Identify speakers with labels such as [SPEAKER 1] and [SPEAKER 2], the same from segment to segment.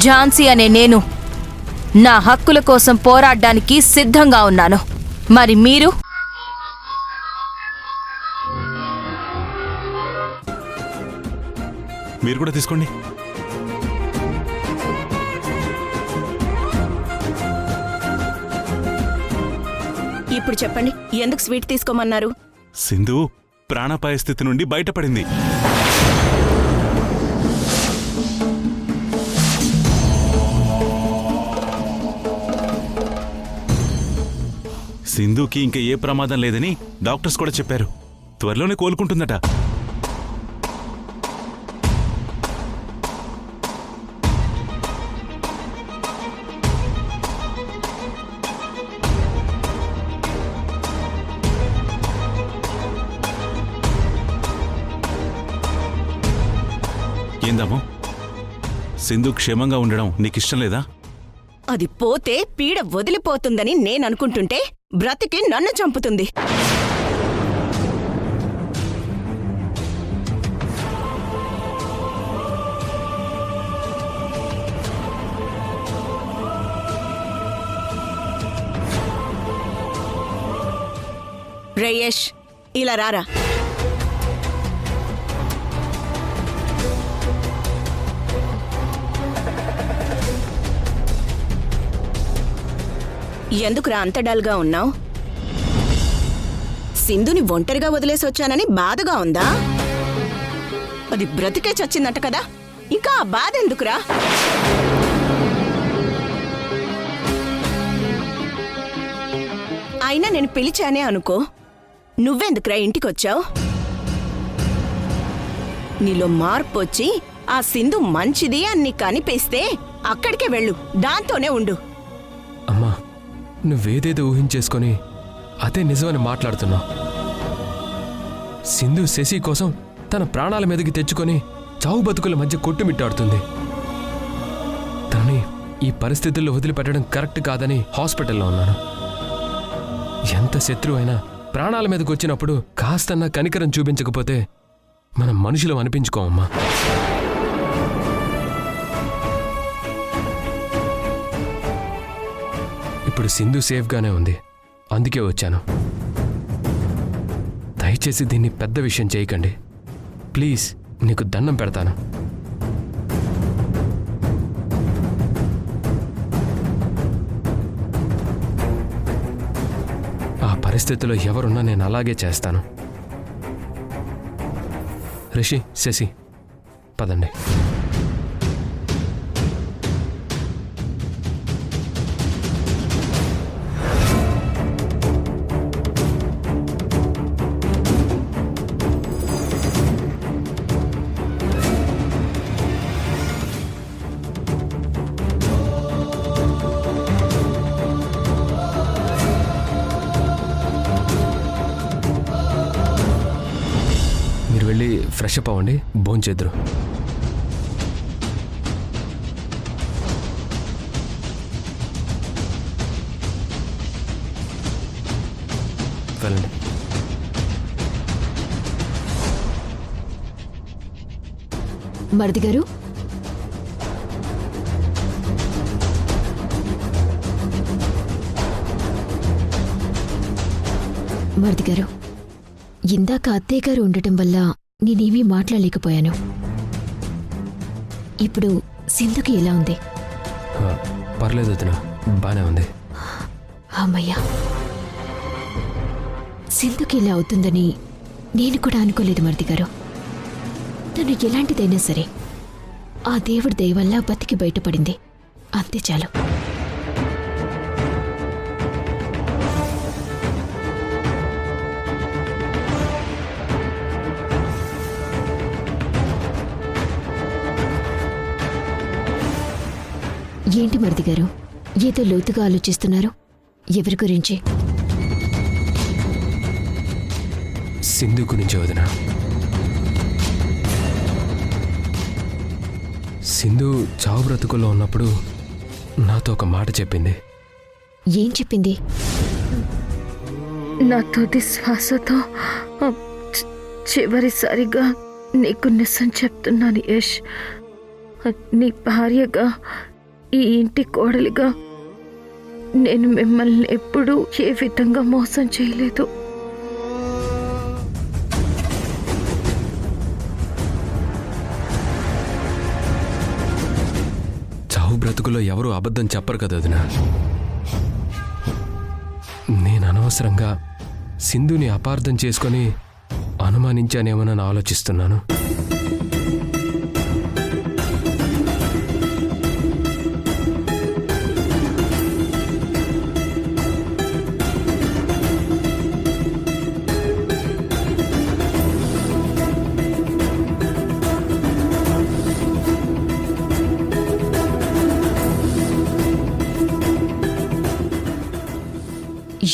[SPEAKER 1] ఝాన్సీ అనే నేను నా హక్కుల కోసం పోరాడడానికి సిద్ధంగా ఉన్నాను. మరి మీరు?
[SPEAKER 2] మీరు కూడా తీసుకోండి.
[SPEAKER 3] ఇప్పుడు చెప్పండి, ఎందుకు స్వీట్ తీసుకోమన్నారు?
[SPEAKER 2] సింధు ప్రాణాపాయ స్థితి నుండి బయటపడింది. సింధుకి ఇంకా ఏ ప్రమాదం లేదని డాక్టర్స్ కూడా చెప్పారు. త్వరలోనే కోలుకుంటుందట. ఏందమ్మో, సింధు క్షేమంగా ఉండడం నీకిష్టం లేదా?
[SPEAKER 3] అది పోతే పీడ వదిలిపోతుందని నేననుకుంటుంటే బ్రతికి నన్ను చంపుతుంది. రేయేష్, ఇలా రారా. ఎందుకురా అంత డల్గా ఉన్నావు? సింధుని ఒంటరిగా వదిలేసి వచ్చానని బాధగా ఉందా? అది బ్రతికే చచ్చిందట కదా, ఇంకా ఆ బాధ ఎందుకురా? అయినా నేను పిలిచానే అనుకో, నువ్వెందుకురా ఇంటికొచ్చావు? నీలో మార్పు వచ్చి ఆ సింధు మంచిది అని నీకు అనిపిస్తే అక్కడికే వెళ్ళు, దాంతోనే ఉండు.
[SPEAKER 4] అమ్మా, నువ్వేదేదో ఊహించేసుకొని అదే నిజమని మాట్లాడుతున్నావు. సింధు శశి కోసం తన ప్రాణాల మీదకి తెచ్చుకొని చావు బతుకుల మధ్య కొట్టుమిట్టాడుతుంది. తనని ఈ పరిస్థితుల్లో వదిలిపెట్టడం కరెక్ట్ కాదని హాస్పిటల్లో ఉన్నాను. ఎంత శత్రువు అయినా ప్రాణాల మీదకి వచ్చినప్పుడు కాస్తన్నా కనికరం చూపించకపోతే మనం మనుషులం అనిపించుకోమమ్మా. ఇప్పుడు సింధు సేఫ్గానే ఉంది, అందుకే వచ్చాను. దయచేసి దీన్ని పెద్ద విషయం చేయకండి ప్లీజ్, నీకు దండం పెడతాను. ఆ పరిస్థితిలో ఎవరున్నా నేను అలాగే చేస్తాను. రిషి, శశి, పదండి. వెళ్ళి ఫ్రెష్ అప్ అవ్వండి, భోంచేద్దురు. వెళ్ళండి.
[SPEAKER 5] మరిది గారు, మరిది గారు, ఇందాక అత్తయ్య గారు ఉండటం వల్ల నేనేమీ మాట్లాడలేకపోయాను. ఇప్పుడు సింధుకి ఎలా ఉంది?
[SPEAKER 4] పర్లేదు వదిన, బానే ఉంది.
[SPEAKER 5] అమ్మయ్యా, సింధుకి ఇలా అవుతుందని నేను కూడా అనుకోలేదు మరిది గారు. తను ఎలాంటిదైనా సరే ఆ దేవుడి దయ వల్ల బతికి బయటపడింది, అంతే చాలు. ఏంటి మరిది గారు, ఏదో లోతుగా ఆలోచిస్తున్నారు? ఎవరి గురించి?
[SPEAKER 4] సింధు గురించి వదిన. సింధు చావు బ్రతుకుల్లో ఉన్నప్పుడు నాతో ఒక మాట చెప్పింది.
[SPEAKER 5] ఏం చెప్పింది?
[SPEAKER 6] నా తుది శ్వాసతో చివరిసారిగా నీకు నిజం చెప్తున్నాను యష్.
[SPEAKER 1] నీ భార్యగా, ఈ ఇంటి కోడలిగా నేను మిమ్మల్ని ఎప్పుడూ ఏ విధంగా మోసం చేయలేదు.
[SPEAKER 4] చావు బ్రతుకులో ఎవరు అబద్ధం చెప్పరు కదా వదినా. నేను అనవసరంగా సింధుని అపార్థం చేసుకొని అనుమానించానేమోనని ఆలోచిస్తున్నాను.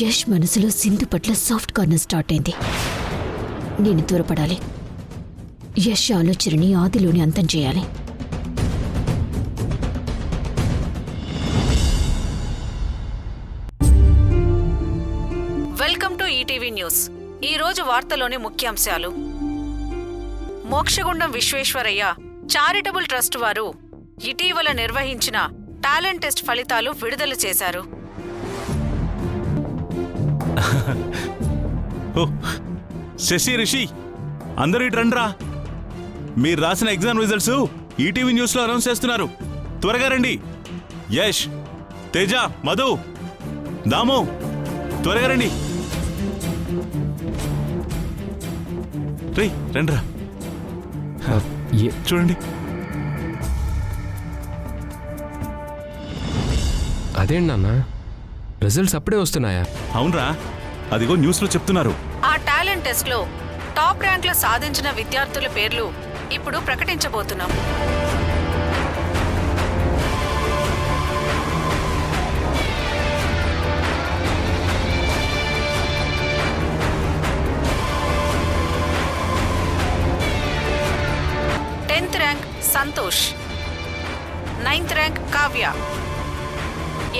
[SPEAKER 5] యష్ మనసులో సింధు పట్ల సాఫ్ట్ కార్నర్ స్టార్ట్ అయింది. నేను త్వరపడాలి. యష్ ఆలోచనని ఆదిలోని అంతం చేయాలి.
[SPEAKER 6] Welcome to ETV news. ఈ రోజు వార్తలోని ముఖ్యాంశాలు. మోక్షగుండం విశ్వేశ్వరయ్య చారిటబుల్ ట్రస్ట్ వారు ఇటీవల నిర్వహించిన టాలెంట్ టెస్ట్ ఫలితాలు విడుదల చేశారు.
[SPEAKER 2] ఓ శశి, రిషి, అందరూ ఇటు రండ్రా. మీరు రాసిన ఎగ్జామ్ రిజల్ట్స్ ఈటీవీ న్యూస్ లో అనౌన్స్ చేస్తున్నారు. త్వరగా రండి. యష్, తేజ, మధు, దాము, త్వరగా రండి. రే రండ్రా. చూడండి.
[SPEAKER 4] అదేంటి నాన్న, రిజల్ట్స్ అప్పుడే వస్తున్నాయా?
[SPEAKER 2] అవునరా, అదిగో న్యూస్ లో చెప్తున్నారు.
[SPEAKER 6] ఆ టాలెంట్ టెస్ట్ లో టాప్ ర్యాంకులు సాధించిన విద్యార్థుల పేర్లు ఇప్పుడు ప్రకటించబోతున్నాం. Rank Santosh, 9th rank Kavya,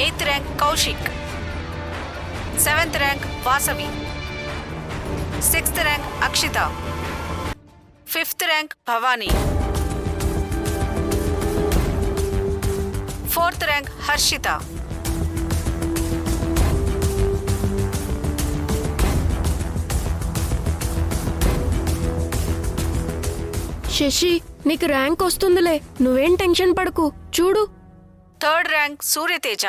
[SPEAKER 6] 8th rank Kaushik, 7th rank Vasavi, 6th rank Akshita, 5th rank Bhavani, 4th rank Harshita.
[SPEAKER 7] Shashi, నీకు ర్యాంక్ వస్తుందిలే, నువ్వేం టెన్షన్ పడకు. చూడు,
[SPEAKER 6] 3rd ర్యాంక్ సూర్యతేజ,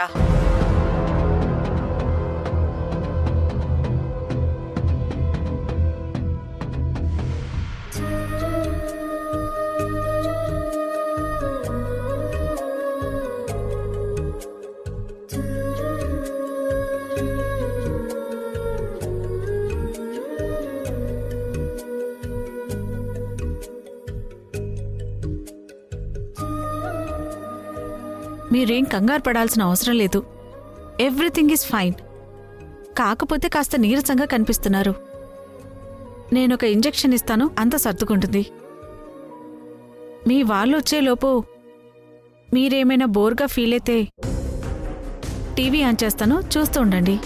[SPEAKER 6] మీరేం కంగారు పడాల్సిన అవసరం లేదు. Everything is fine. కాకపోతే కాస్త నీరసంగా కనిపిస్తున్నారు. నేనొక ఇంజెక్షన్ ఇస్తాను, అంత సర్దుకుంటుంది. మీ వాళ్ళు వచ్చేలోపు మీరేమైనా బోర్గా ఫీల్ అయితే టీవీ ఆన్ చేస్తాను, చూస్తూ ఉండండి.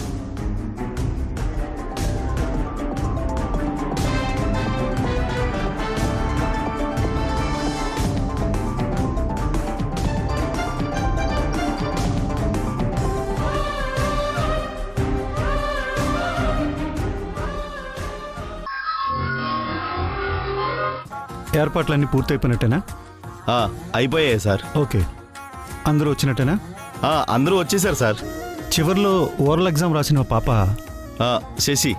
[SPEAKER 8] ఏర్పాట్లన్నీ పూర్తయిపోయినట్టేనా?
[SPEAKER 9] అయిపోయాయి సార్.
[SPEAKER 8] ఓకే, అందరూ వచ్చినట్టేనా?
[SPEAKER 9] అందరూ వచ్చేసారు సార్.
[SPEAKER 8] చివర్లో ఓరల్ ఎగ్జామ్ రాసిన పాప
[SPEAKER 9] శశి,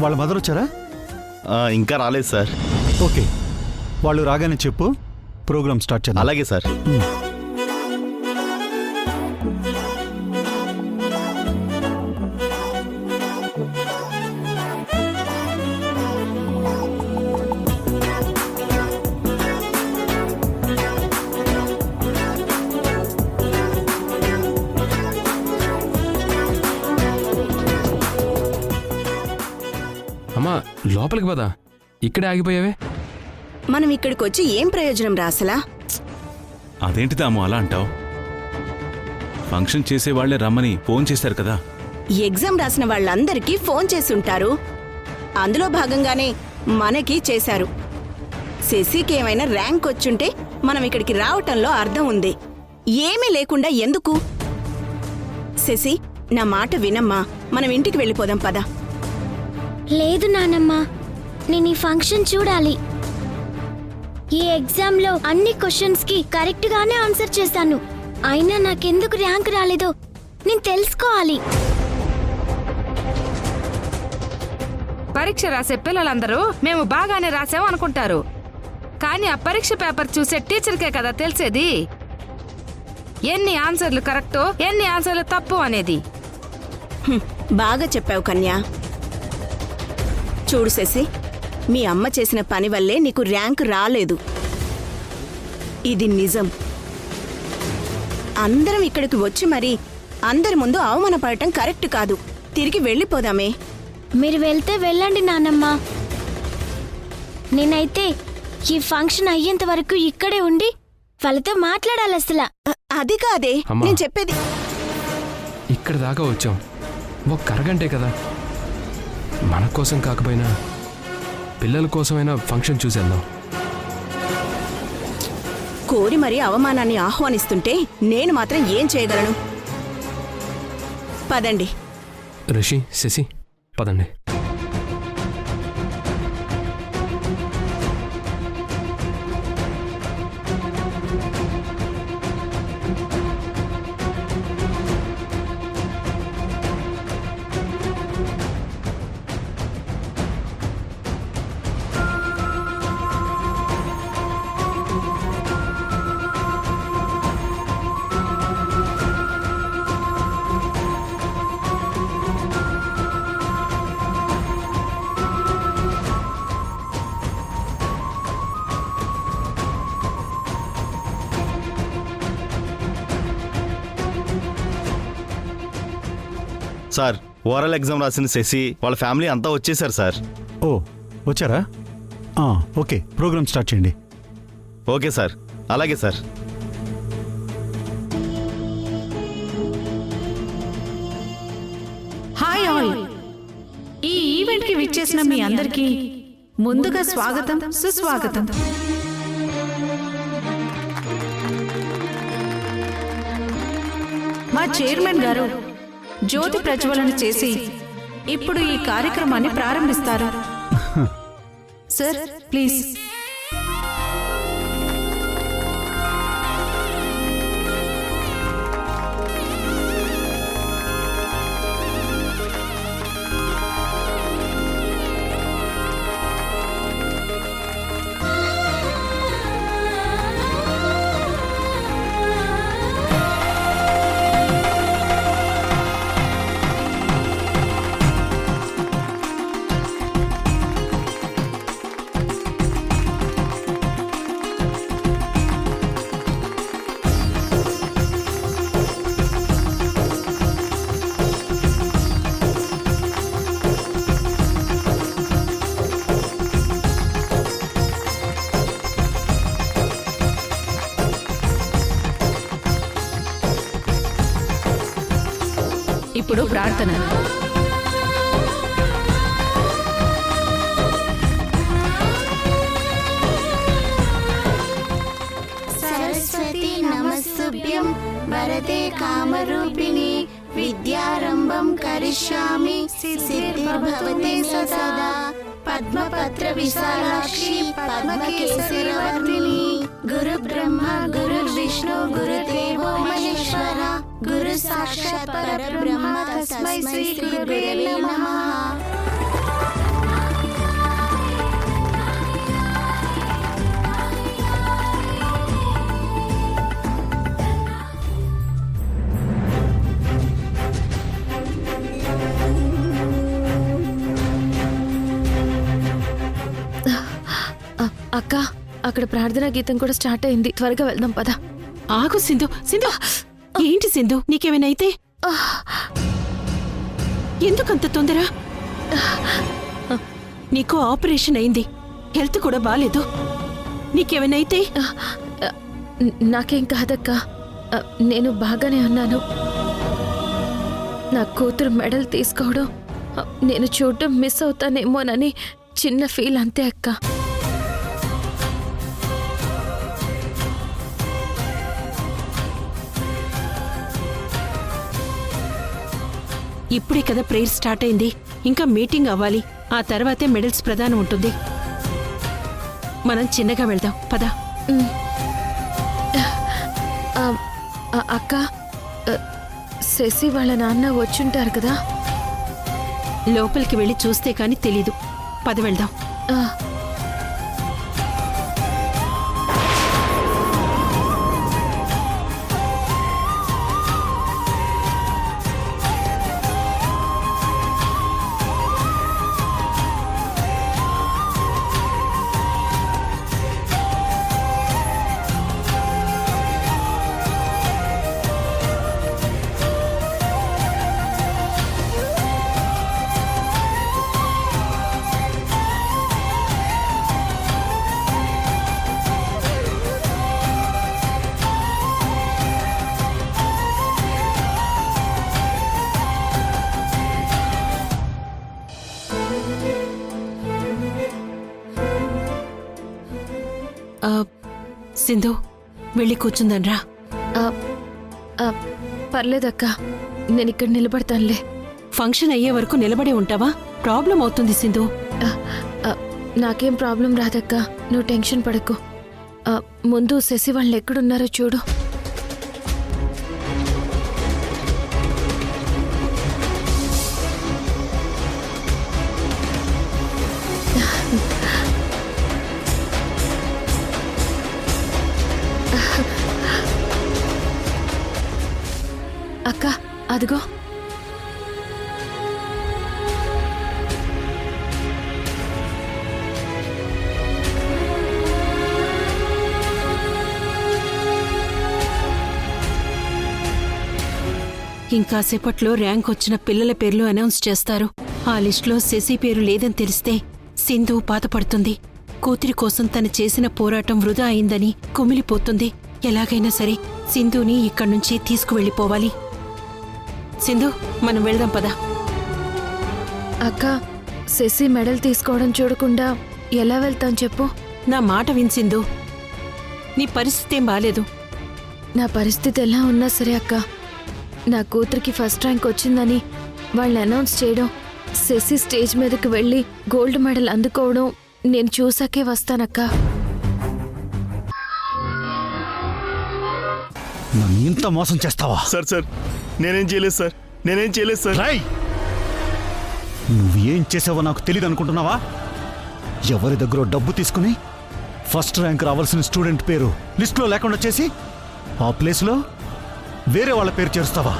[SPEAKER 8] వాళ్ళ మదర్ వచ్చారా?
[SPEAKER 9] ఇంకా రాలేదు సార్.
[SPEAKER 8] ఓకే, వాళ్ళు రాగానే చెప్పు, ప్రోగ్రామ్ స్టార్ట్ చేద్దాం.
[SPEAKER 9] అలాగే సార్.
[SPEAKER 4] అమ్మా, లోపలికి పదా, ఇక్కడే ఆగిపోయావే.
[SPEAKER 3] మనం ఇక్కడికి వచ్చి ఏం ప్రయోజనం రాసలా?
[SPEAKER 2] అదేంటి దాము అలా అంటావు? ఫంక్షన్ చేసే వాళ్లే రమ్మని ఫోన్ చేశారు కదా.
[SPEAKER 3] ఎగ్జామ్ రాసిన వాళ్ళందరికీ ఫోన్ చేసుంటారు. అందులో భాగంగానే మనకి చేశారు. శశికి ఏమైనా ర్యాంక్ వచ్చుంటే మనం ఇక్కడికి రావటంలో అర్థం ఉంది. ఏమీ లేకుండా ఎందుకు? శశి, నా మాట వినమ్మా, మనం ఇంటికి వెళ్ళిపోదాం పద.
[SPEAKER 10] లేదు నానమ్మ, నేను ఈ ఫంక్షన్ చూడాలి. ఈ ఎగ్జామ్లో అన్ని క్వశ్చన్స్కి కరెక్ట్గానే ఆన్సర్ చేశాను. అయినా నాకెందుకు ర్యాంక్ రాలేదో నేను తెలుసుకోవాలి.
[SPEAKER 11] పరీక్ష రాసే పిల్లలందరూ మేము బాగానే రాసాం అనుకుంటారు. కానీ ఆ పరీక్ష పేపర్ చూసే టీచర్కే కదా తెలిసేది ఎన్ని ఆన్సర్లు కరెక్టో ఎన్ని ఆన్సర్లు తప్పు అనేది.
[SPEAKER 3] బాగా చెప్పావు కన్యా. చూడు శశి, మీ అమ్మ చేసిన పని వల్లే నీకు ర్యాంక్ రాలేదు. ఇది నిజం. అందరం ఇక్కడికి వచ్చి మరి అందరి ముందు అవమానపడటం కరెక్ట్ కాదు. తిరిగి వెళ్ళిపోదామే.
[SPEAKER 10] మీరు వెళ్తే వెళ్ళండి నానమ్మ. నేనైతే ఈ ఫంక్షన్ అయ్యేంత వరకు ఇక్కడే ఉండి వాళ్ళతో మాట్లాడాలి. అసలు
[SPEAKER 3] అది కాదే
[SPEAKER 4] అమ్మా.
[SPEAKER 3] నేను చెప్పేది.
[SPEAKER 4] ఇక్కడ దాకా వచ్చాం, ఒక అరగంటే కదా. మన కోసం కాకపోయినా పిల్లల కోసమైనా ఫంక్షన్ చూసేద్దాం.
[SPEAKER 3] కోరి మరీ అవమానాన్ని ఆహ్వానిస్తుంటే నేను మాత్రం ఏం చేయగలను? పదండి.
[SPEAKER 4] రిషి, శశి, పదండి.
[SPEAKER 9] సార్, ఓరల్ ఎగ్జామ్ రాసిన శశి వాళ్ళ ఫ్యామిలీ అంతా వచ్చేసారు సార్.
[SPEAKER 8] ఓ, వచ్చారా? ఓకే, ప్రోగ్రామ్ స్టార్ట్ చేయండి.
[SPEAKER 9] ఓకే సార్, అలాగే సార్.
[SPEAKER 6] Hi all. ఈ ఈవెంట్ కి విచ్చేసిన మీ అందరికీ ముందుగా స్వాగతం, సుస్వాగతం. మా చైర్మన్ గారు జ్యోతి ప్రజ్వలన చేసి ఇప్పుడు ఈ కార్యక్రమాన్ని ప్రారంభిస్తారు. Sir please. ఇప్పుడు ప్రార్థన.
[SPEAKER 10] సరస్వతి నమస్తుభ్యం వరదే కామరూపిణి విద్యారంభం కరిష్యామి సిద్ధిర్భవతే సదా పద్మపత్ర విశాలాక్షి పద్మకేసరివర్ధిని గురు బ్రహ్మ గురు విష్ణు గురుదేవో మహేశ్వర గురు సాక్షాత్ పరబ్రహ్మ తస్మై శ్రీ గురువే నమః.
[SPEAKER 1] అక్క, అక్కడ ప్రార్థనా గీతం కూడా స్టార్ట్ అయింది. త్వరగా వెళ్దాం పద.
[SPEAKER 3] ఆగు సింధు. సింధు, ఏంటి సింధు, నీకేమైనైతే? ఎందుకంత తొందర? నీకు ఆపరేషన్ అయింది, హెల్త్ కూడా బాలేదు. నీకేమైనైతే?
[SPEAKER 1] నాకేం కాదక్క, నేను బాగానే ఉన్నాను. నా కూతురు మెడల్ తీసుకోవడం నేను చూడటం మిస్ అవుతానేమోనని చిన్న ఫీల్, అంతే అక్క.
[SPEAKER 3] ఇప్పుడే కదా ప్రేయర్ స్టార్ట్ అయింది. ఇంకా మీటింగ్ అవ్వాలి. ఆ తర్వాతే మెడల్స్ ప్రదానం ఉంటుంది. మనం చిన్నగా వెళ్దాం పద.
[SPEAKER 1] అక్క, శశి వాళ్ళ నాన్న వచ్చుంటారు కదా.
[SPEAKER 3] లోపలికి వెళ్ళి చూస్తే కాని తెలీదు. పద వెళ్దాం. సింధు, వెళ్ళి కూర్చుందనరా.
[SPEAKER 1] పర్లేదక్క, నేను ఇక్కడ నిలబడతానులే.
[SPEAKER 3] ఫంక్షన్ అయ్యే వరకు నిలబడే ఉంటావా? ప్రాబ్లం అవుతుంది సింధు.
[SPEAKER 1] నాకేం ప్రాబ్లం రాదక్క, నువ్వు టెన్షన్ పడకు. ముందు శశి వాళ్ళు ఎక్కడున్నారో చూడు. అక్క, అదిగో.
[SPEAKER 3] ఇంకాసేపట్లో ర్యాంక్ వచ్చిన పిల్లల పేర్లు అనౌన్స్ చేస్తారు. ఆ లిస్టులో శశి పేరు లేదని తెలిస్తే సింధు బాధపడుతుంది. కూతురి కోసం తను చేసిన పోరాటం వృధా అయిందని కుమిలిపోతుంది. ఎలాగైనా సరే సింధుని ఇక్కడ్నుంచి తీసుకువెళ్ళిపోవాలి. సింధు, మనం వెళ్దాం పద.
[SPEAKER 1] అక్క, శశి మెడల్ తీసుకోవడం చూడకుండా ఎలా వెళ్తాను చెప్పు.
[SPEAKER 3] నా మాట విన్ సింధు, నీ పరిస్థితి ఏం బాలేదు.
[SPEAKER 1] నా పరిస్థితి ఎలా ఉన్నా సరే అక్క, నా కూతురికి ఫస్ట్ ర్యాంక్ వచ్చిందని వాళ్ళని అనౌన్స్ చేయడం, శశి స్టేజ్ మీదకి వెళ్ళి గోల్డ్ మెడల్ అందుకోవడం నేను చూసాకే వస్తానక్క.
[SPEAKER 8] నన్ను ఇంత మోసం చేస్తావా?
[SPEAKER 9] సార్ నేనేం చేయలేదు సార్, నేనేం చేయలేదు సార్.
[SPEAKER 8] రాయ్, నువ్వేం చేసావో నాకు తెలియదు అనుకుంటున్నావా? ఎవరి దగ్గర డబ్బు తీసుకుని ఫస్ట్ ర్యాంక్ రావాల్సిన స్టూడెంట్ పేరు లిస్టులో లేకుండా చేసి ఆ ప్లేస్లో వేరే వాళ్ళ పేరు చేరుస్తావా?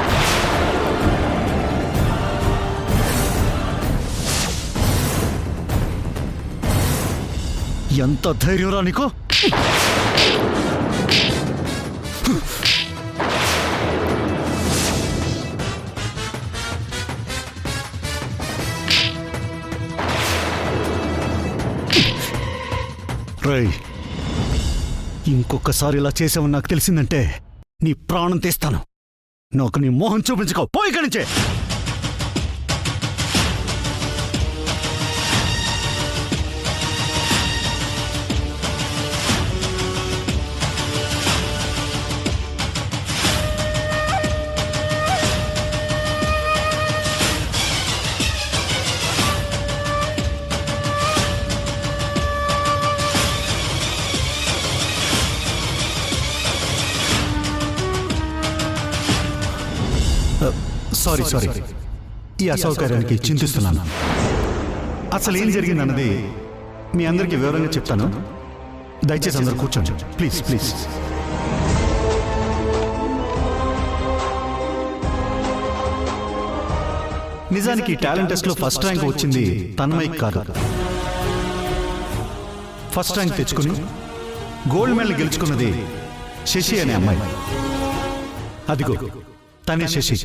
[SPEAKER 8] ఎంత ధైర్యంరా నీకు? రేయ్, ఇంకొకసారి ఇలా చేసావని నాకు తెలిసిందంటే నీ ప్రాణం తీస్తాను. నాకు నీ మోహం చూపించుకో, పోయి ఇక్కడి నుంచే. సారీ, ఈ అసౌకర్యానికి చింతిస్తున్నాను. అసలు ఏం జరిగిందన్నది మీ అందరికీ వివరంగా చెప్తాను. దయచేసి అందరూ కూర్చోండి ప్లీజ్. నిజానికి టాలెంట్ టెస్ట్లో ఫస్ట్ ర్యాంక్ వచ్చింది తన్మయ్కి కాదు. ఫస్ట్ ర్యాంక్ తెచ్చుకుని గోల్డ్ మెడల్ గెలుచుకున్నది శశి అనే అమ్మాయి. అదిగో తనే శశి.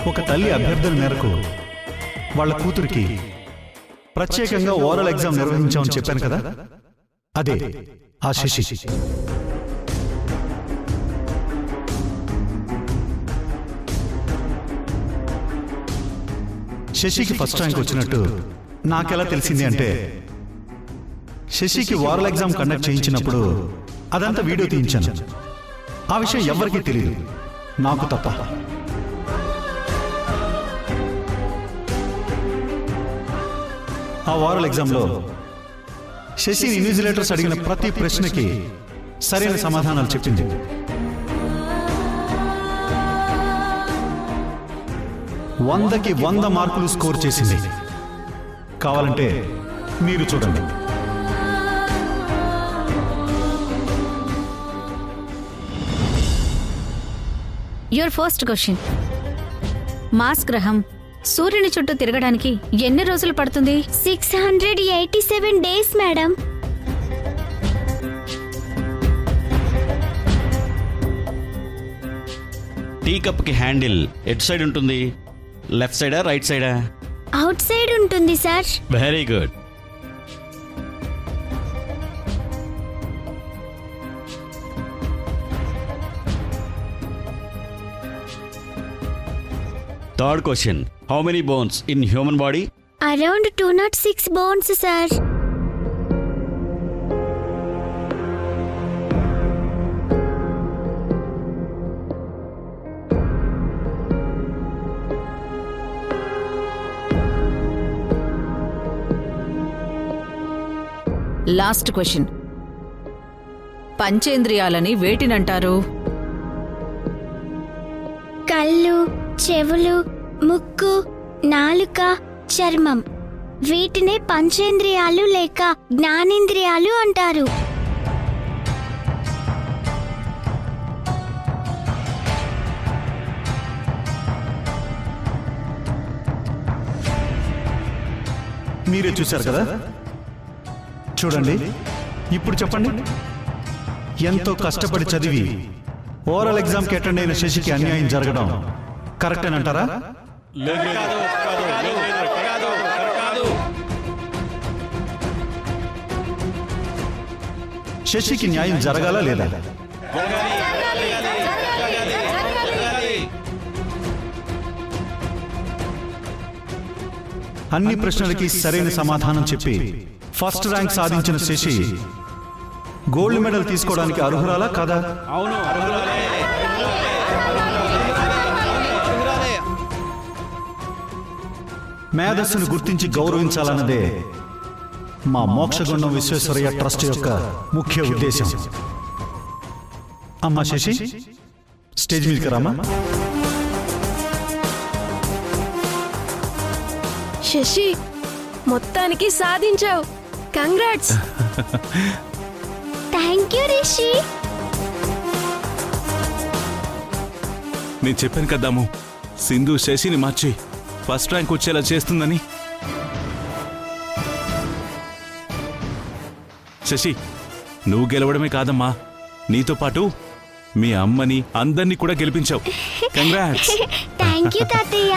[SPEAKER 8] ఒక తల్లి అభ్యర్థుల మేరకు వాళ్ళ కూతురికి ప్రత్యేకంగా ఓరల్ ఎగ్జామ్ నిర్వహించామని చెప్పాను కదా, అదే ఆ శశి. శశికి ఫస్ట్ ర్యాంక్ వచ్చినట్టు నాకెలా తెలిసింది అంటే, శశికి ఓరల్ ఎగ్జామ్ కండక్ట్ చేయించినప్పుడు అదంతా వీడియో తీయించాను. ఆ విషయం ఎవరికీ తెలియదు, నాకు తప్ప. ఆ ఓరల్ ఎగ్జామ్లో శశి ఇన్విజిలేటర్స్ అడిగిన ప్రతి ప్రశ్నకి సరైన సమాధానాలు చెప్పింది. వందకి 100 మార్కులు స్కోర్ చేసింది. కావాలంటే మీరు చూడండి.
[SPEAKER 6] Your first question. మార్స్ గ్రహం సూర్యుని చుట్టూ తిరగడానికి ఎన్ని రోజులు పడుతుంది?
[SPEAKER 10] 687 డేస్ మేడం.
[SPEAKER 12] టీ కప్ కి హ్యాండిల్ ఎటు సైడ్ ఉంటుంది? లెఫ్ట్ సైడా రైట్ సైడా?
[SPEAKER 10] అవుట్ సైడ్ ఉంటుంది sir.
[SPEAKER 12] Very good. Third question. How many bones in human body?
[SPEAKER 10] Around 206 bones sir.
[SPEAKER 6] Last question. పంచేంద్రియాలని వేటినంటారు?
[SPEAKER 10] కళ్ళు, చెవులు, ముక్కు, నాలుక, చర్మం. వీటినే పంచేంద్రియాలు లేక జ్ఞానేంద్రియాలు అంటారు.
[SPEAKER 8] మీరే చూశారు కదా, చూడండి. ఇప్పుడు చెప్పండి, ఎంతో కష్టపడి చదివి ఓరల్ ఎగ్జామ్కి అటెండ్ అయిన శశికి అన్యాయం జరగడం కరెక్ట్ అని అంటారా? శశికి న్యాయం జరగాలా లేదా? అన్ని ప్రశ్నలకి సరైన సమాధానం చెప్పి ఫస్ట్ ర్యాంక్ సాధించిన శశి గోల్డ్ మెడల్ తీసుకోవడానికి అర్హురాలా కాదా? మేధస్సును గుర్తించి గౌరవించాలన్నదే మా మోక్షగుండం విశ్వేశ్వరయ్య ట్రస్ట్ యొక్క ముఖ్య ఉద్దేశం. అమ్మా శశి, స్టేజ్ మీదకి రామా.
[SPEAKER 7] శశి, మొత్తానికి సాధించావు. కంగ్రాట్స్.
[SPEAKER 10] Thank you Rishi.
[SPEAKER 2] నేను చెప్పాను కదాము, సింధు శశిని మార్చి ఫస్ట్ ర్యాంక్ వచ్చేలా చేస్తుందని. శశి, నువ్వు గెలవడమే కాదమ్మా, నీతో పాటు మీ అమ్మని అందరినీ కూడా గెలిపించావు. కంగ్రాట్స్.
[SPEAKER 10] థ్యాంక్ యూ తాతయ్య.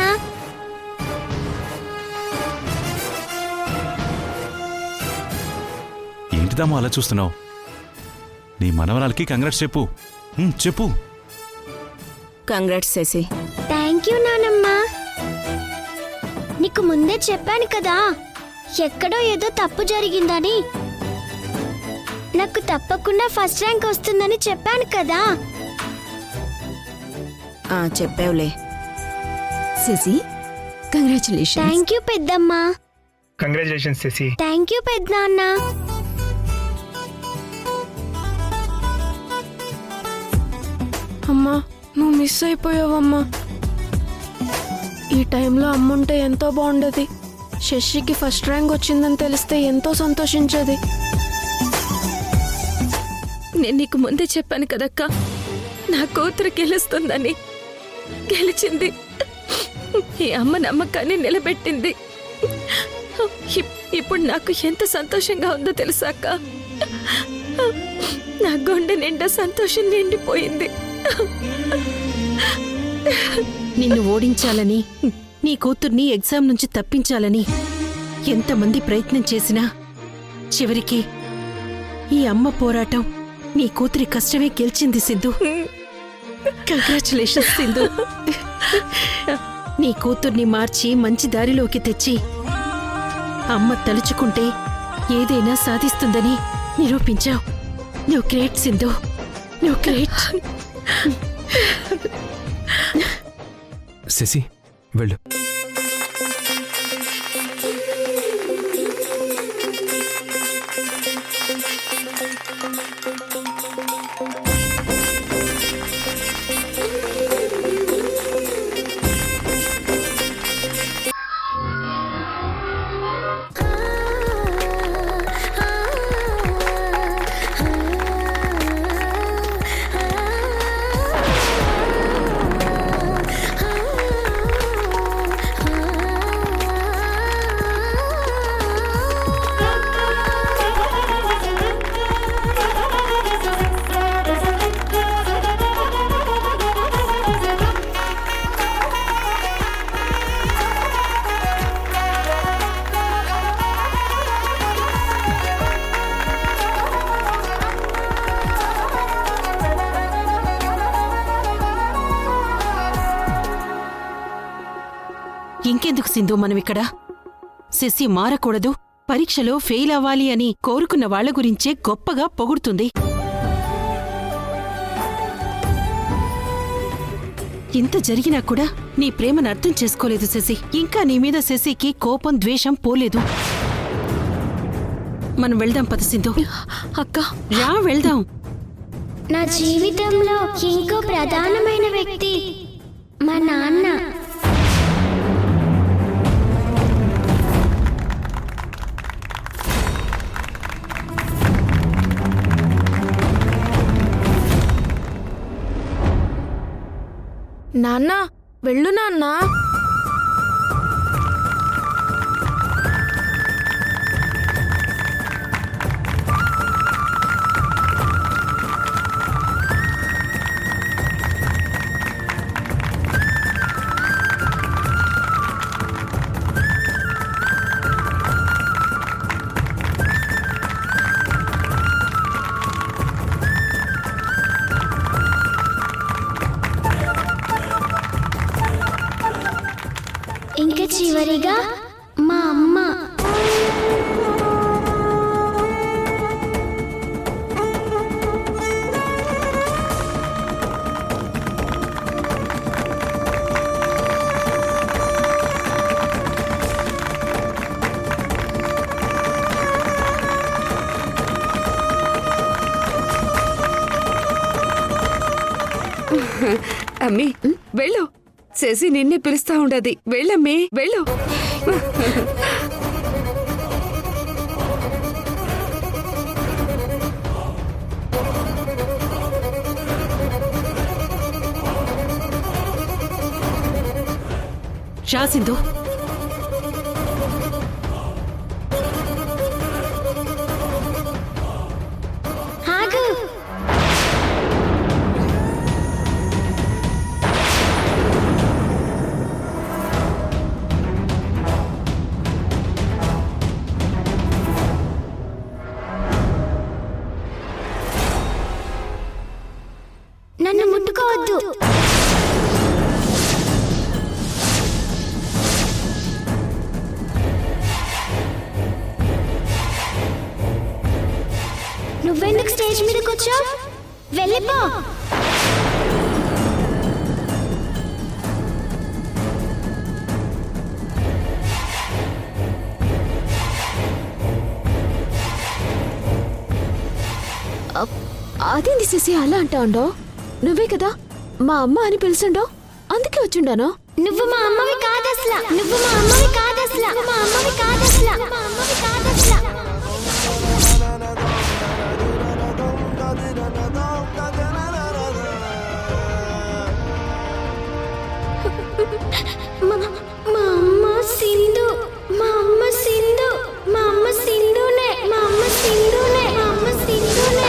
[SPEAKER 2] ఏంటిదామో అలా చూస్తున్నావు? నీ మనవరాలకి కంగ్రాట్స్ చెప్పు. చెప్పు.
[SPEAKER 3] కంగ్రాట్స్ శశి.
[SPEAKER 10] థ్యాంక్ యూ నానమ్మ. నీకు ముందే చెప్పాను కదా, ఎక్కడో ఏదో తప్పు జరిగిందని. నాకు తప్పకుండా ఫస్ట్ ర్యాంక్ వస్తుందని చెప్పాను కదా.
[SPEAKER 3] చెప్పావులే.
[SPEAKER 5] శశి, కంగ్రాచులేషన్.
[SPEAKER 10] థ్యాంక్ యూ పెద్దమ్మ.
[SPEAKER 13] కంగ్రాచులేషన్స్ శశి.
[SPEAKER 10] థ్యాంక్ యూ పెద్దనాన్న.
[SPEAKER 7] అమ్మా, నువ్వు మిస్ అయిపోయావమ్మా. ఈ టైంలో అమ్ముంటే ఎంతో బాగుండేది. శశికి ఫస్ట్ ర్యాంక్ వచ్చిందని తెలిస్తే ఎంతో సంతోషించేది.
[SPEAKER 1] నేను నీకు ముందే చెప్పాను కదక్క, నా కూతురు గెలుస్తుందని. గెలిచింది. ఈ అమ్మ నమ్మకాన్ని నిలబెట్టింది. ఇప్పుడు నాకు ఎంత సంతోషంగా ఉందో తెలుసాక. నా గుండె నిండా సంతోషం నిండిపోయింది.
[SPEAKER 3] నిన్ను ఓడించాలని నీ కూతుర్ని ఎగ్జామ్ నుంచి తప్పించాలని ఎంతమంది ప్రయత్నం చేసినా చివరికి ఈ అమ్మ పోరాటం నీ కూతురి కష్టమే గెలిచింది సింధు. కంగ్రాచులేషన్స్ సింధు. నీ కూతుర్ని మార్చి మంచి దారిలోకి తెచ్చి అమ్మ తలుచుకుంటే ఏదైనా సాధిస్తుందని నిరూపించావు. నువ్వు గ్రేట్ సింధు, నువ్వు గ్రేట్.
[SPEAKER 4] శశి వెళ్ళు.
[SPEAKER 3] ఇంకెందుకు సింధు మనమిక్కడ? శశి మారకూడదు, పరీక్షలో ఫెయిల్ అవ్వాలి అని కోరుకున్న వాళ్ల గురించే గొప్పగా పొగుడుతుంది. ఇంత జరిగినా కూడా నీ ప్రేమను అర్థం చేసుకోలేదు శశి. ఇంకా నీ మీద శశికి కోపం, ద్వేషం పోలేదు. మనం వెళ్దాం పద సింధు.
[SPEAKER 1] అక్క
[SPEAKER 3] రా వెళ్దాం.
[SPEAKER 10] నా జీవితంలో ఇంకో ప్రధానమైన వ్యక్తి మా నాన్న.
[SPEAKER 7] నాన్న వెళ్ళు నాన్న.
[SPEAKER 10] ఇంకా చివరిగా మా అమ్మ.
[SPEAKER 11] అమ్మీ వెళ్ళు, శశి నిన్నే పిలుస్తా ఉండది. వెళ్ళమ్మీ వెళ్ళు.
[SPEAKER 3] రా సింధు.
[SPEAKER 10] ఆగు. నన్ను ముట్టుకోవద్దు. నువ్వెందుకు స్టేజ్ మీదకి వచ్చావు? వెళ్ళిపో.
[SPEAKER 5] అదేంది శశి అలా అంటావుండో? నువ్వే కదా మా అమ్మ అని పిలిచిండో, అందుకే వచ్చిండాను.
[SPEAKER 10] నువ్వు మా అమ్మవి కాదస్లా. నువ్వు మా అమ్మవి కాదస్లా. మా అమ్మవి కాదస్లా. మా అమ్మవి కాదస్లా. మా అమ్మ సింధు. మా అమ్మ సింధు. మా అమ్మ సింధునే. మా అమ్మ సింధునే. మా అమ్మ సింధునే.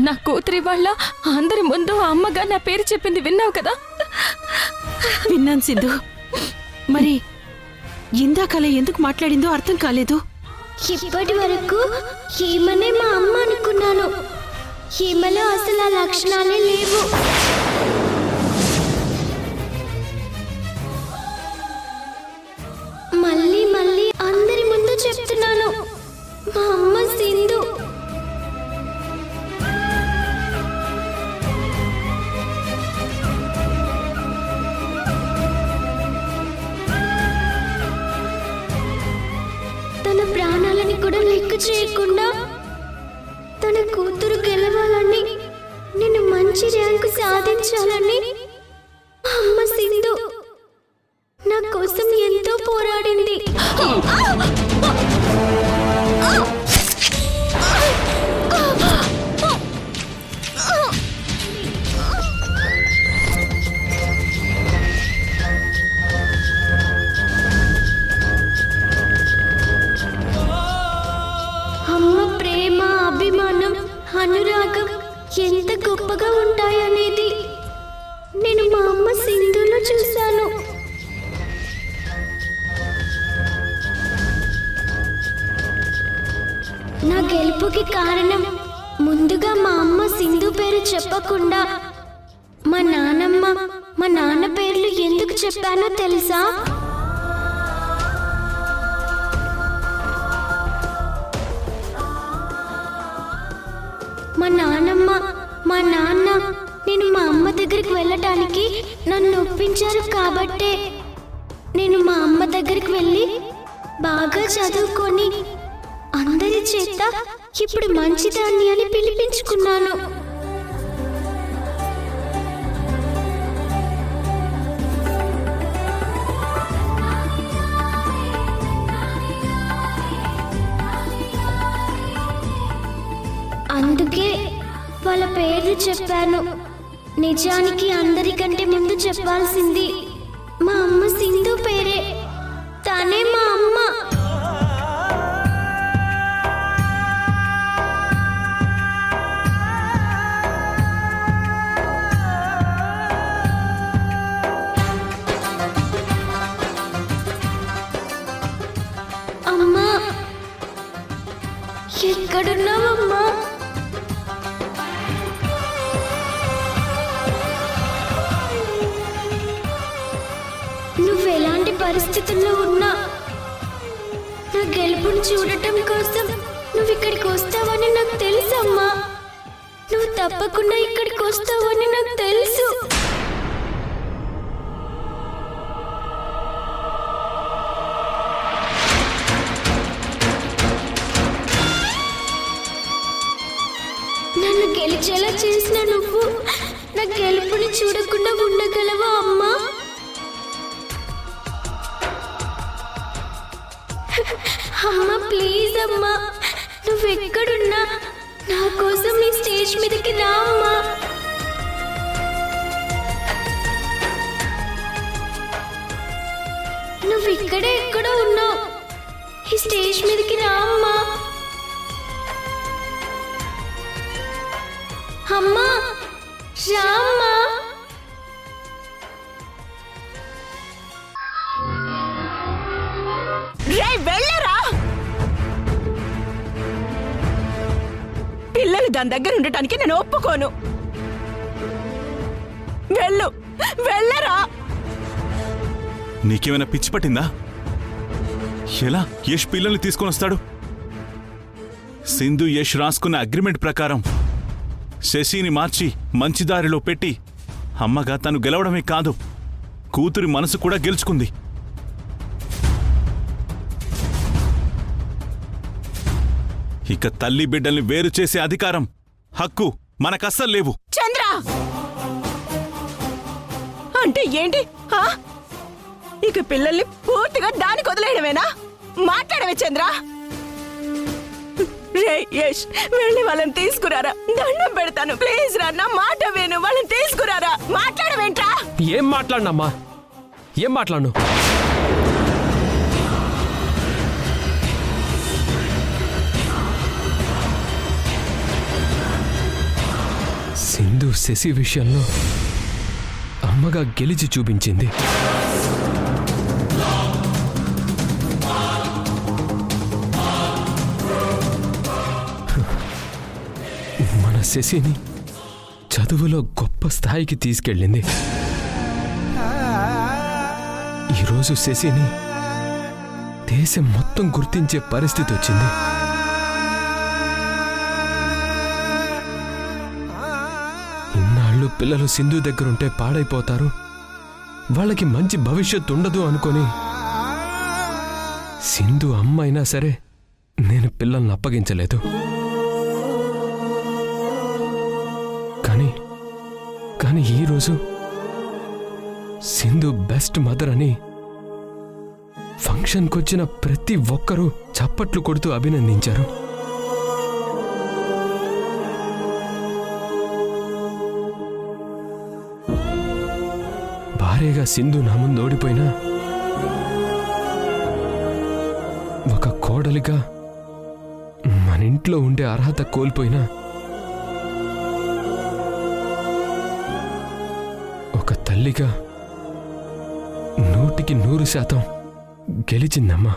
[SPEAKER 1] నా కూతురి వాళ్ళ అందరి ముందు అమ్మగా నా పేరు చెప్పింది విన్నావు కదా?
[SPEAKER 3] విన్నాను సింధు. మరి ఇందాకలా ఎందుకు మాట్లాడిందో అర్థం కాలేదు.
[SPEAKER 10] ఇప్పటి వరకు ఈమెనే మా అమ్మ అనుకున్నాను. ఈమెలో అసలు ఆ లక్షణాలే లేవు. మళ్ళీ మళ్ళీ అందరి ముందు చెప్తున్నాను, మా అమ్మ సింధు. తన ప్రాణాలని కూడా లెక్క చేయకుండా తన కూతురు గెలవాలని, నేను మంచి ర్యాంకు సాధించాలని అమ్మ సింధు నా కోసం ఎంతో పోరాడింది. అమ్మ ప్రేమ, అభిమానం, అనురాగం ఎంత గొప్పగా ఉంటాయనేది నేను మా అమ్మ సింధులో చూశాను. నా గెలుపుకి కారణం ముందుగా మా అమ్మ సింధు పేరు చెప్పకుండా మా నాన్నమ్మ, మా నాన్న పేర్లు ఎందుకు చెప్పానో తెలుసా? మా నాన్నమ్మ, మా నాన్న నేను మా అమ్మ దగ్గరికి వెళ్ళటానికి నన్ను ఒప్పించారు కాబట్టే నేను మా అమ్మ దగ్గరికి వెళ్ళి బాగా చదువుకొని అందరి చేత ఇప్పుడు మంచిదాన్ని అని పిలిపించుకున్నాను. అందుకే వాళ్ళ పేర్లు చెప్పాను. నిజానికి అందరికంటే ముందు చెప్పాల్సింది మా అమ్మ సింధు పేరే. తనే మా అమ్మ. అమ్మా, ఎక్కడున్నావమ్మా? నువ్వెలాంటి పరిస్థితుల్లో ఉన్నా నా గెలుపుని చూడటం కోసం నువ్వు ఇక్కడికి వస్తావని నాకు తెలుసమ్మా. నువ్వు తప్పకుండా ఇక్కడికి వస్తావని నాకు తెలుసు. నన్ను గెలిచేలా చేసిన నువ్వు నా గెలుపుని చూడకుండా ఉండగలవా అమ్మా? అమ్మా ప్లీజ్ అమ్మా, నువ్వెక్కడున్నా నా కోసం ఈ స్టేజ్ మీదకి రా అమ్మా. నువ్వు ఇక్కడే ఎక్కడో ఉన్నావు, ఈ స్టేజ్ మీదకి రా అమ్మా. అమ్మా రామ్మా.
[SPEAKER 3] వెళ్ళరా, పిల్లలు దాని దగ్గర ఉండటానికి నేను ఒప్పుకోను. వెళ్ళరా.
[SPEAKER 2] నీకేమైనా పిచ్చి పట్టిందా? ఎలా యష్ పిల్లల్ని తీసుకొని వస్తాడు? సింధు యష్ రాసుకున్న అగ్రిమెంట్ ప్రకారం శశిని మార్చి మంచి దారిలో పెట్టి అమ్మగా తను గెలవడమే కాదు, కూతురి మనసు కూడా గెలుచుకుంది. ఇక తల్లి బిడ్డల్ని వేరు చేసే అధికారం, హక్కు మనకస్సలు లేవు.
[SPEAKER 3] చంద్ర అంటే ఏంటి? ఇక పిల్లల్ని పూర్తిగా దానికి వదిలేయడమేనా? మాట్లాడమే చంద్ర. రే యష్, వెళ్ళి వాళ్ళని తీసుకురారా, దండం పెడతాను ప్లీజ్ రా, నా మాట విను, వాళ్ళని తీసుకురారా. మాట్లాడమేంట్రా?
[SPEAKER 4] ఏం మాట్లాడినమ్మా? ఏం మాట్లాడను? సింధు శశి విషయంలో అమ్మగా గెలిచి చూపించింది. మన శశిని చదువులో గొప్ప స్థాయికి తీసుకెళ్ళింది. ఈరోజు శశిని దేశం మొత్తం గుర్తించే పరిస్థితి వచ్చింది. ఇన్నాళ్ళు పిల్లలు సింధు దగ్గరుంటే పాడైపోతారు, వాళ్ళకి మంచి భవిష్యత్తు ఉండదు అనుకొని సింధు అమ్మ అయినా సరే నేను పిల్లల్ని అప్పగించలేదు. కానీ ఈరోజు సింధు బెస్ట్ మదర్ అని ఫంక్షన్కొచ్చిన ప్రతి ఒక్కరూ చప్పట్లు కొడుతూ అభినందించారు. భార్యగా సింధు నా ముందు ఓడిపోయినా ఒక కోడలిగా మన ఇంట్లో ఉండే అర్హత కోల్పోయినా ఒక తల్లిగా 100% గెలిచిందమ్మా.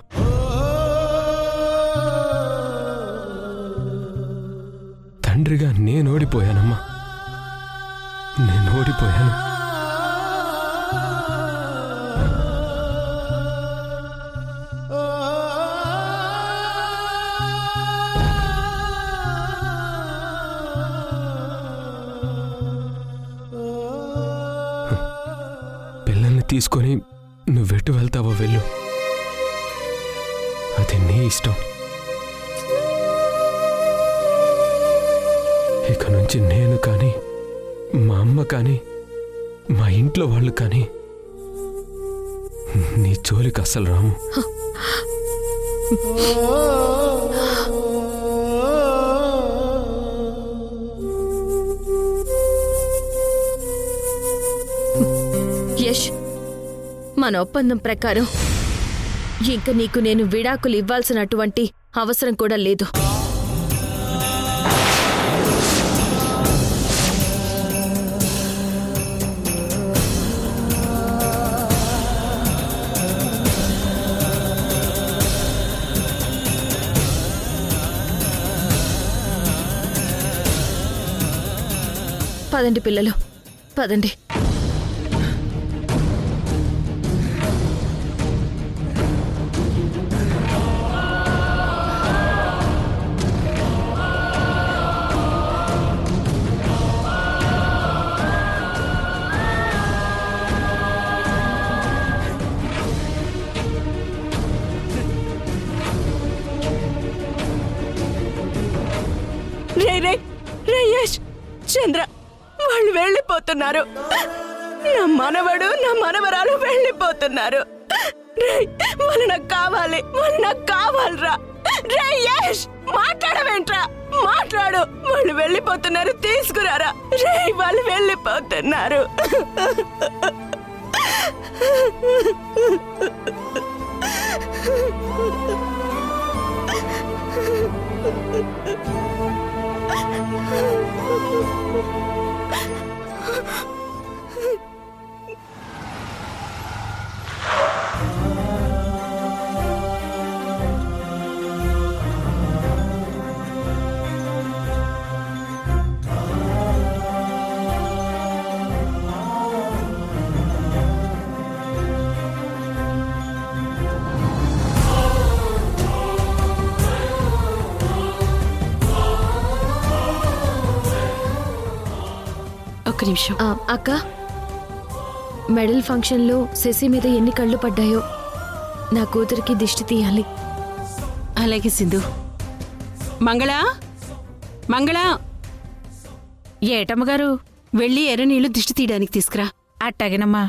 [SPEAKER 4] తండ్రిగా నేను ఓడిపోయానమ్మా, నేను ఓడిపోయాను. పిల్లల్ని తీసుకొని నువ్వెటు వెళ్తావో వెళ్ళు, అది నీ ఇష్టం. ఇక నుంచి నేను కానీ మా అమ్మ కానీ మా ఇంట్లో వాళ్ళు కానీ నీ జోలికి అస్సలు రాము.
[SPEAKER 1] యష్, మన ఒప్పందం ప్రకారం ఇంక నీకు నేను విడాకులు ఇవ్వాల్సినటువంటి అవసరం కూడా లేదు. పదండి పిల్లలు, పదండి.
[SPEAKER 3] రే యష్, చంద్ర వాళ్ళు వెళ్ళిపోతున్నారు. నా మనవడు నా మనవరాలు వెళ్ళిపోతున్నారు. రే వాళ్ళు నాకు కావాలి, వాళ్ళు నాకు కావాలరా. రే యష్, మాట్లాడవేంట్రా, మాట్లాడు. వాళ్ళు వెళ్ళిపోతున్నారు, తీసుకురారా. రే వాళ్ళు వెళ్ళిపోతున్నారు. ఒక్క నిమిషం.
[SPEAKER 1] అక్క, మెడల్ ఫంక్షన్లో శశి మీద ఎన్ని కళ్ళు పడ్డాయో నా కూతురికి దిష్టి తీయాలి.
[SPEAKER 3] అలాగే సింధు. మంగళ, మంగళ,
[SPEAKER 6] ఏటమ్మగారు?
[SPEAKER 3] వెళ్ళి ఎర్రనీళ్లు దిష్టి తీయడానికి తీసుకురా.
[SPEAKER 6] అట్టాగేనమ్మా.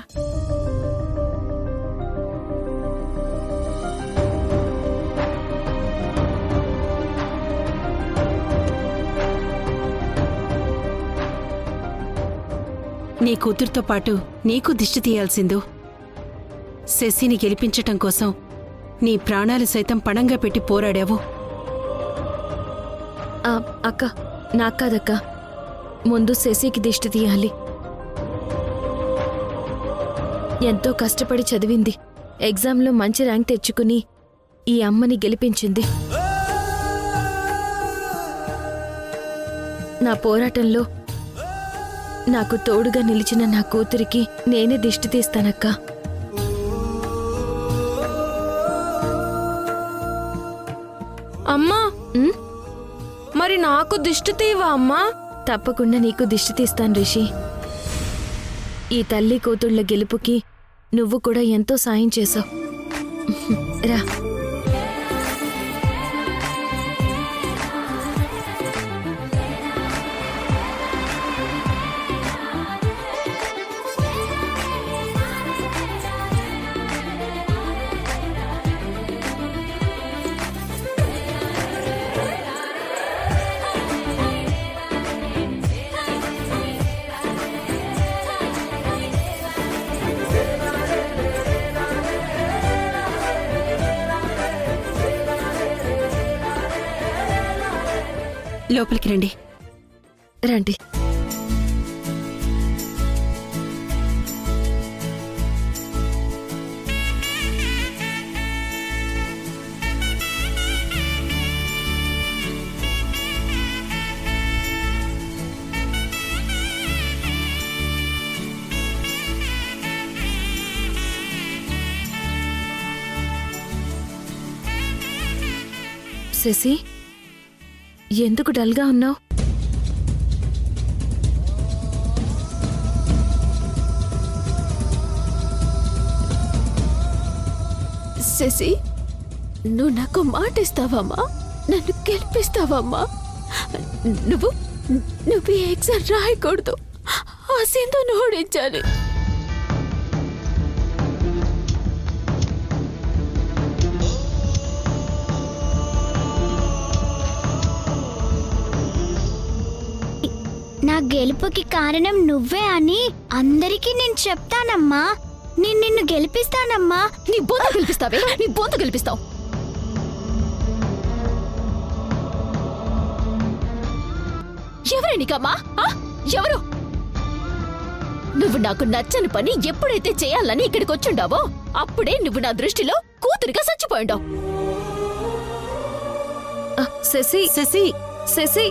[SPEAKER 3] నీ కూతురుతో పాటు నీకు దిష్టి తీయాల్సిందు. శశిని గెలిపించటం కోసం నీ ప్రాణాలు సైతం పణంగా పెట్టి పోరాడావు.
[SPEAKER 1] అక్క, నాకు కాదక్క, ముందు శశికి దిష్టి తీయాలి. ఎంతో కష్టపడి చదివింది, ఎగ్జామ్లో మంచి ర్యాంక్ తెచ్చుకుని ఈ అమ్మని గెలిపించింది. నా పోరాటంలో నాకు తోడుగా నిలిచిన నా కూతురికి నేనే దిష్టి తీస్తానక్కా.
[SPEAKER 7] అమ్మా మరి నాకు దిష్టి తీవా అమ్మా?
[SPEAKER 1] తప్పకుండా నీకు దిష్టి తీస్తాను రిషి. ఈ తల్లి కూతుళ్ల గెలుపుకి నువ్వు కూడా ఎంతో సాయం చేశావు. రా.
[SPEAKER 3] లోపలికి రండి.
[SPEAKER 1] రండి. శశి, ఎందుకు డల్గా ఉన్నావు?
[SPEAKER 5] శశి, నువ్వు నాకు మాట ఇస్తావమ్మా? నన్ను గెలిపిస్తావమ్మా? నువ్వు నువ్వు ఈ ఎగ్జామ్ రాయకూడదు, ఆ సింధును ఓడించాలి.
[SPEAKER 10] నా గెలుపుకి కారణం నువ్వే అని అందరికీ నేను చెప్తానమ్మా. నేను నిన్ను గెలిపిస్తానమ్మా.
[SPEAKER 5] నీ బొంత గెలిపిస్తావే, నీ బొంత గెలిపిస్తావు. ఎవరే నీకమ్మా? ఎవరు? నువ్వు నాకు నచ్చని పని ఎప్పుడైతే చేయాలని ఇక్కడికి వచ్చుండావో అప్పుడే నువ్వు నా దృష్టిలో కూతురిగా చచ్చిపోయిండావు.
[SPEAKER 1] శశి, శశి, శశి,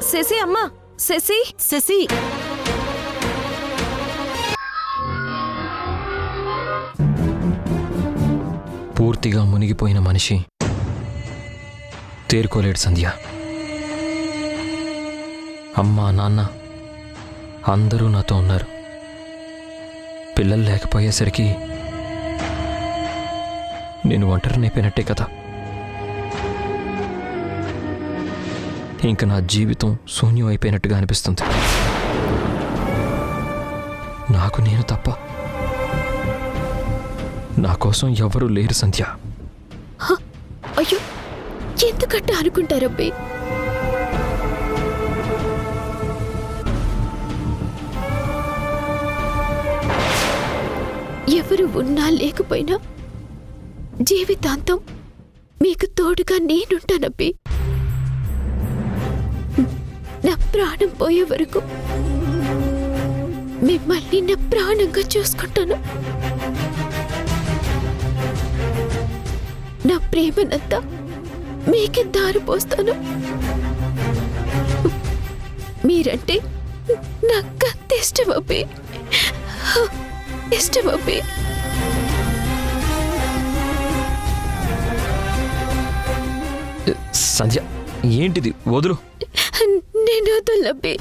[SPEAKER 1] శశి అమ్మా, శశి,
[SPEAKER 3] శశి,
[SPEAKER 4] పూర్తిగా మునిగిపోయిన మనిషి తేరుకోలేడు సంధ్య. అమ్మా నాన్న అందరూ నాతో ఉన్నారు. పిల్లలు లేకపోయేసరికి నేను ఒంటరినైపోయినట్టే కదా. ఇంక నా జీవితం శూన్యం అయిపోయినట్టుగా అనిపిస్తుంది. నాకు నేను తప్ప నా కోసం ఎవరూ లేరు సంధ్య.
[SPEAKER 5] అయ్యో, ఎందుకంటే అనుకుంటారబ్బే? ఎవరు ఉన్నా లేకపోయినా జీవితాంతం మీకు తోడుగా నేనుంటానబ్బే. నా ప్రాణం పోయే వరకు మిమ్మల్ని నా ప్రాణంగా చూసుకుంటాను. నా ప్రేమనంతా మీకే దారిపోస్తాను. మీరంటే నాకంత ఇష్టమబ్బే, ఇష్టమబ్బే.
[SPEAKER 4] సంధ్య, ఏంటిది? వదులు.
[SPEAKER 5] నేను వదలబ్బే.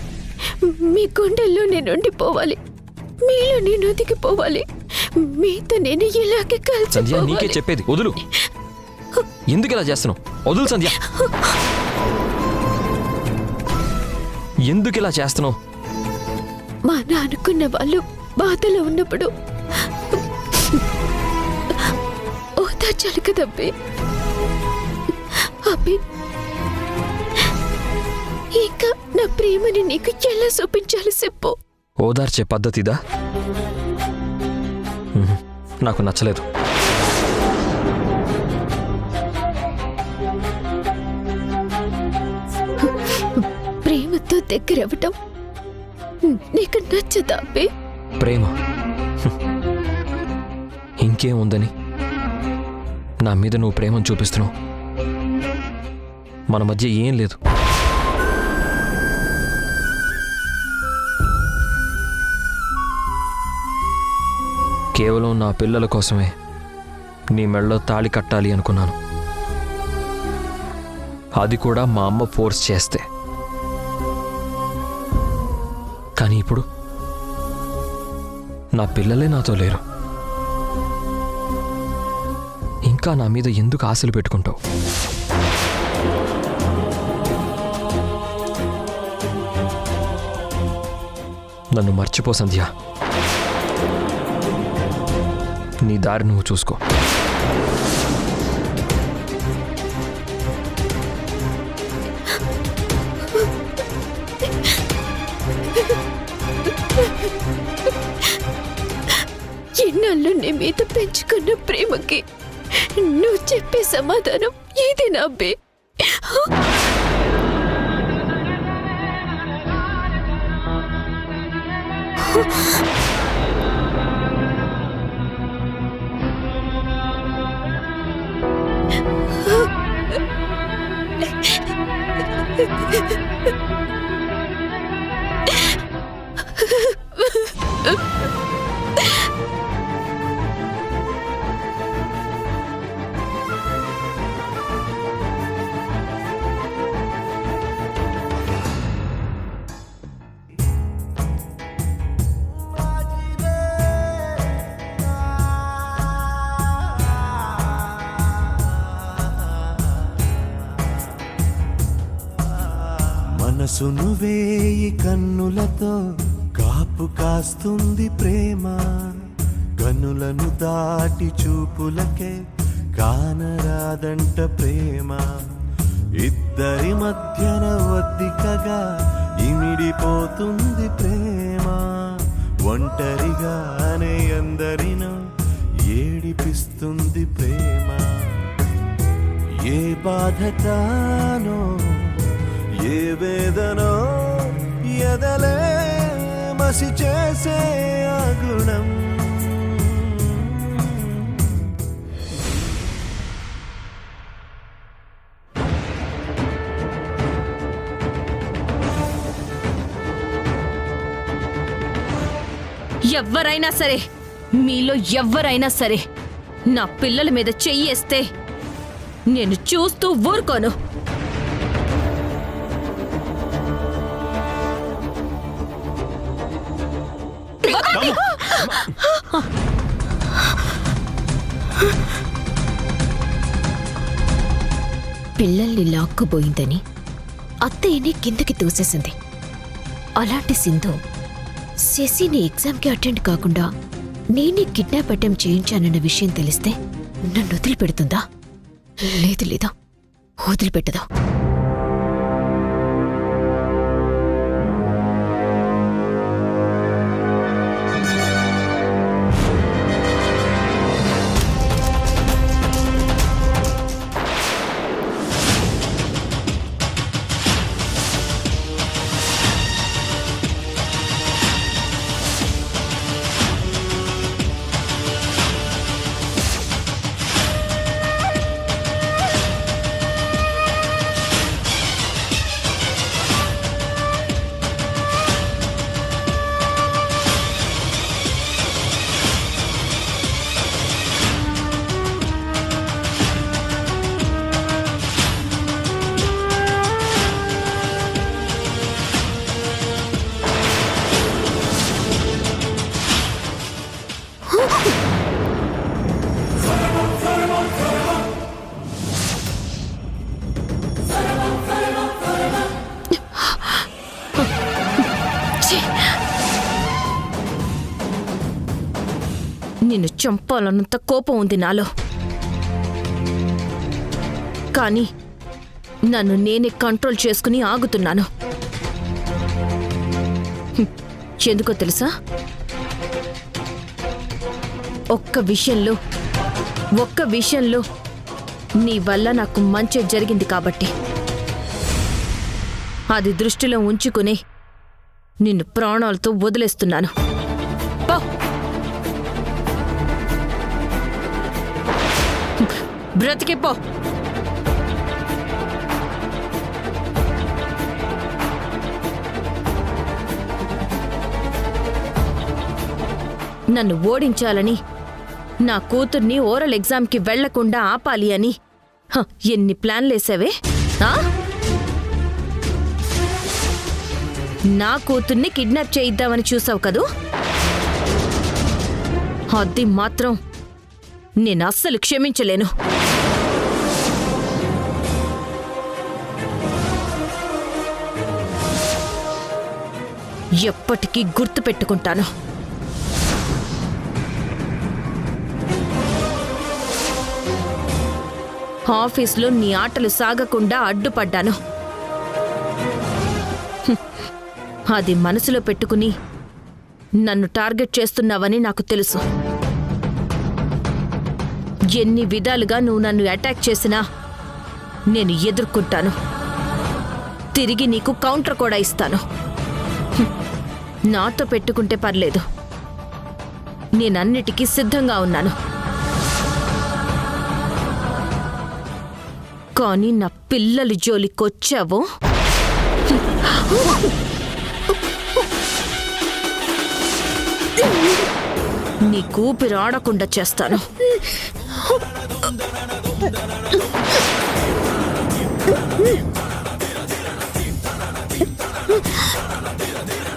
[SPEAKER 5] మీ గుండెల్లో నేను ఉండిపోవాలి, మీలో నేను ఒదిగిపోవాలి, మీతో నేను ఇలాగే
[SPEAKER 4] సంధ్య, నీకే
[SPEAKER 5] కలిసి.
[SPEAKER 4] చెప్పేది వదులు. ఎందుకు ఇలా చేస్తున్నావు? వదులు సంధ్య. ఎందుకు ఇలా చేస్తున్నావు?
[SPEAKER 5] మా నాన్నకున్న వాళ్ళు బాధలో ఉన్నప్పుడు ఓదార్చాలి కదబ్బే. అబ్బే, ఇంకా నా ప్రేమని నీకు ఎలా చూపించాలి చెప్పు.
[SPEAKER 4] ఓదార్చే పద్ధతిదా? నాకు నచ్చలేదు.
[SPEAKER 1] ప్రేమతో దగ్గరవ్వటం నీకు నచ్చదా అబ్బే?
[SPEAKER 4] ప్రేమ ఇంకేం ఉందని నా మీద నువ్వు ప్రేమను చూపిస్తున్నావు. మన మధ్య ఏం లేదు. కేవలం నా పిల్లల కోసమే నీ మెడలో తాళి కట్టాలి అనుకున్నాను. అది కూడా మా అమ్మ ఫోర్స్ చేస్తే. కానీ ఇప్పుడు నా పిల్లలే నాతో లేరు. ఇంకా నా మీద ఎందుకు ఆశలు పెట్టుకుంటావు? నన్ను మర్చిపో సంధ్య. నీ దారి నువ్వు చూసుకో.
[SPEAKER 1] ఎన్నాళ్ళు నీ మీద పెంచుకున్న ప్రేమకి నువ్వు చెప్పే సమాధానం ఏదేనా అబ్బే?
[SPEAKER 14] మనసును వేయి కన్నులతో కాపు కాస్తుంది ప్రేమ. కన్నులను దాటి చూపులకే కానరాదంట ప్రేమ. ఇద్దరి మధ్యన ఒద్దికగా ఇమిడిపోతుంది ప్రేమ. ఒంటరిగానే అందరినో ఏడిపిస్తుంది ప్రేమ. ఏ బాధ తానో ఏ వేదనో ఎదలే మసి చేసే ఆ గుణం.
[SPEAKER 1] ఎవ్వరైనా సరే, మీలో ఎవ్వరైనా సరే నా పిల్లల మీద చెయ్యేస్తే నేను చూస్తూ ఊరుకోను. పిల్లల్ని లాక్కుపోయిందని అత్తయ్యని కిందకి తోసేసింది. అలాంటి సింధు శశిని ఎగ్జామ్కి అటెండ్ కాకుండా నేనే కిడ్నాప్ అటెంప్ట్ చేయించానన్న విషయం తెలిస్తే నన్ను వదిలిపెడుతుందా? లేదు లేదా, వదిలిపెట్టదా? నిన్ను చంపాలన్నంత కోపం ఉంది నాలో. కానీ నన్ను నేనే కంట్రోల్ చేసుకుని ఆగుతున్నాను. ఎందుకో తెలుసా? ఒక్క విషయంలో నీ వల్ల నాకు మంచి జరిగింది కాబట్టి. అది దృష్టిలో ఉంచుకుని నిన్ను ప్రాణాలతో వదిలేస్తున్నాను. పో. బ్రతికి పో. నన్ను ఓడించాలని, నా కూతుర్ని ఓరల్ ఎగ్జామ్కి వెళ్లకుండా ఆపాలి అని ఎన్ని ప్లాన్లేసావే? నా కూతుర్ని కిడ్నాప్ చేయిద్దామని చూసావు కదూ? అది మాత్రం నేను అస్సలు క్షమించలేను. ఎప్పటికీ గుర్తు పెట్టుకుంటాను. ఆఫీస్లో నీ ఆటలు సాగకుండా అడ్డుపడ్డాను. అది మనసులో పెట్టుకుని నన్ను టార్గెట్ చేస్తున్నావని నాకు తెలుసు. ఎన్ని విధాలుగా నువ్వు నన్ను అటాక్ చేసినా నేను ఎదుర్కొంటాను. తిరిగి నీకు కౌంటర్ కూడా ఇస్తాను. నాతో పెట్టుకుంటే పర్లేదు, నేనన్నిటికీ సిద్ధంగా ఉన్నాను. కానీ నా పిల్లల జోలికొచ్చావో నీ కూపిరి ఆడకుండా చేస్తాను.